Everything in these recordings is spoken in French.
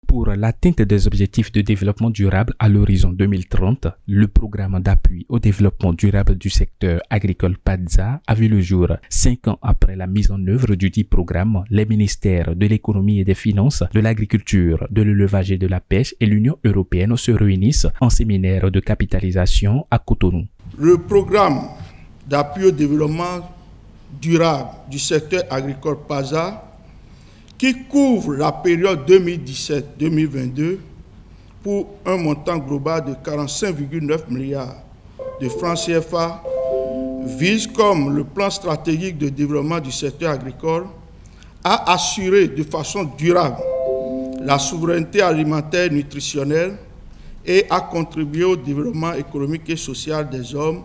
Pour l'atteinte des objectifs de développement durable à l'horizon 2030, le programme d'appui au développement durable du secteur agricole PADSA a vu le jour. 5 ans après la mise en œuvre du dit programme, les ministères de l'économie et des finances, de l'agriculture, de l'élevage et de la pêche et l'Union européenne se réunissent en séminaire de capitalisation à Cotonou. Le programme d'appui au développement durable du secteur agricole PADSA, qui couvre la période 2017-2022 pour un montant global de 45,9 milliards de francs CFA, vise, comme le plan stratégique de développement du secteur agricole, à assurer de façon durable la souveraineté alimentaire et nutritionnelle et à contribuer au développement économique et social des hommes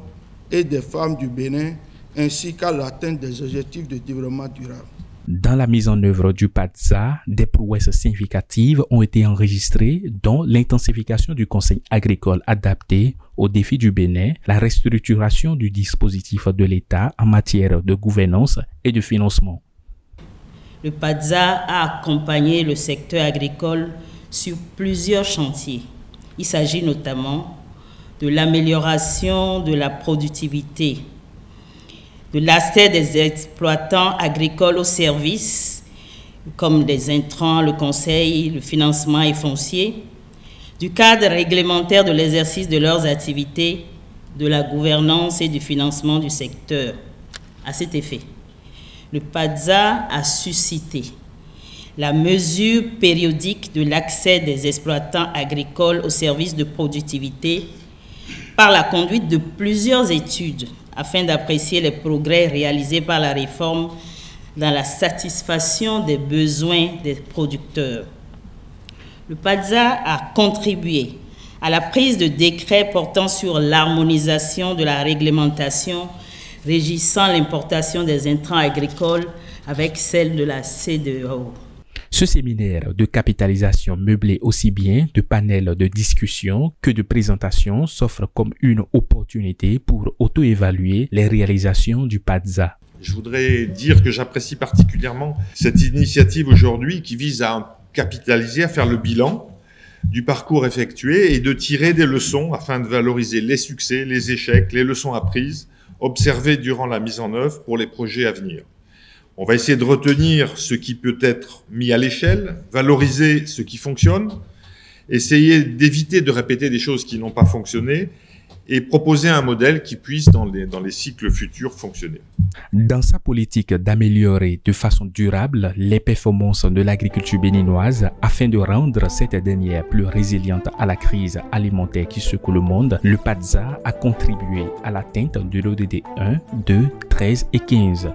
et des femmes du Bénin, ainsi qu'à l'atteinte des objectifs de développement durable. Dans la mise en œuvre du PADSA, des prouesses significatives ont été enregistrées, dont l'intensification du conseil agricole adapté aux défis du Bénin, la restructuration du dispositif de l'État en matière de gouvernance et de financement. Le PADSA a accompagné le secteur agricole sur plusieurs chantiers. Il s'agit notamment de l'amélioration de la productivité, de l'accès des exploitants agricoles aux services, comme les intrants, le conseil, le financement et foncier, du cadre réglementaire de l'exercice de leurs activités, de la gouvernance et du financement du secteur. À cet effet, le PADSA a suscité la mesure périodique de l'accès des exploitants agricoles aux services de productivité par la conduite de plusieurs études afin d'apprécier les progrès réalisés par la réforme dans la satisfaction des besoins des producteurs. Le PADSA a contribué à la prise de décrets portant sur l'harmonisation de la réglementation régissant l'importation des intrants agricoles avec celle de la CEDEAO. Ce séminaire de capitalisation meublé aussi bien de panels de discussion que de présentation s'offre comme une opportunité pour auto-évaluer les réalisations du PADSA. Je voudrais dire que j'apprécie particulièrement cette initiative aujourd'hui qui vise à capitaliser, à faire le bilan du parcours effectué et de tirer des leçons afin de valoriser les succès, les échecs, les leçons apprises, observées durant la mise en œuvre pour les projets à venir. On va essayer de retenir ce qui peut être mis à l'échelle, valoriser ce qui fonctionne, essayer d'éviter de répéter des choses qui n'ont pas fonctionné et proposer un modèle qui puisse, dans les cycles futurs, fonctionner. Dans sa politique d'améliorer de façon durable les performances de l'agriculture béninoise afin de rendre cette dernière plus résiliente à la crise alimentaire qui secoue le monde, le PADSA a contribué à l'atteinte de l'ODD 1, 2, 13 et 15.